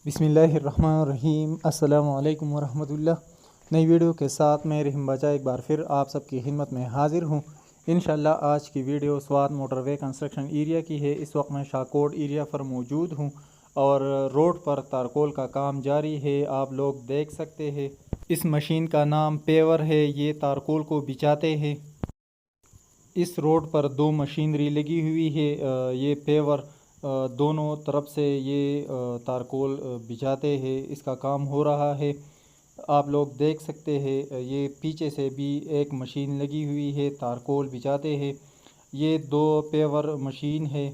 बिस्मिल्लाहिर्रहमानिर्रहीम। अस्सलामु अलैकुम वरहमतुल्लाह। नई वीडियो के साथ मैं रहीम बाचा एक बार फिर आप सबकी खिदमत में हाजिर हूँ। इंशाल्लाह आज की video Swat motorway construction area की है। इस वक्त मैं शाकोट एरिया पर मौजूद हूँ और रोड पर तारकोल का काम जारी है। आप लोग देख सकते हैं इस मशीन का नाम पेवर है। ये तारकोल को बिछाते हैं। इस रोड पर दो मशीनरी लगी हुई है। ये पेवर दोनों तरफ से ये तारकोल बिछाते हैं। इसका काम हो रहा है, आप लोग देख सकते हैं। ये पीछे से भी एक मशीन लगी हुई है, तारकोल बिछाते हैं। ये दो पेवर मशीन है,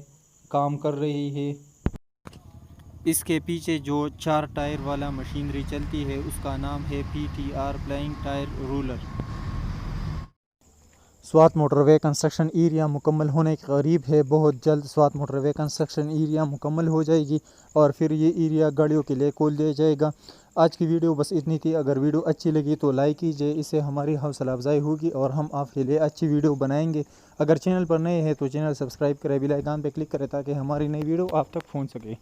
काम कर रही है। इसके पीछे जो 4 टायर वाला मशीनरी चलती है उसका नाम है PTR प्लाइंग tyre ruler. Swat motorway construction area मुकम्मल होने के करीब है। बहुत जल्द स्वात मोटरवे कंस्ट्रक्शन एरिया मुकम्मल हो जाएगी और फिर ये एरिया गाड़ियों के लिए खोल दिया जाएगा। आज की वीडियो बस इतनी थी। अगर वीडियो अच्छी लगी तो लाइक कीजिए, इससे हमारी हौसला अफजाई होगी और हम आपके लिए अच्छी वीडियो बनाएंगे। अगर चैनल पर नए हैं तो चैनल सब्सक्राइब करें, बेल आइकन पर क्लिक करें ताकि हमारी नई वीडियो आप तक पहुँच सके।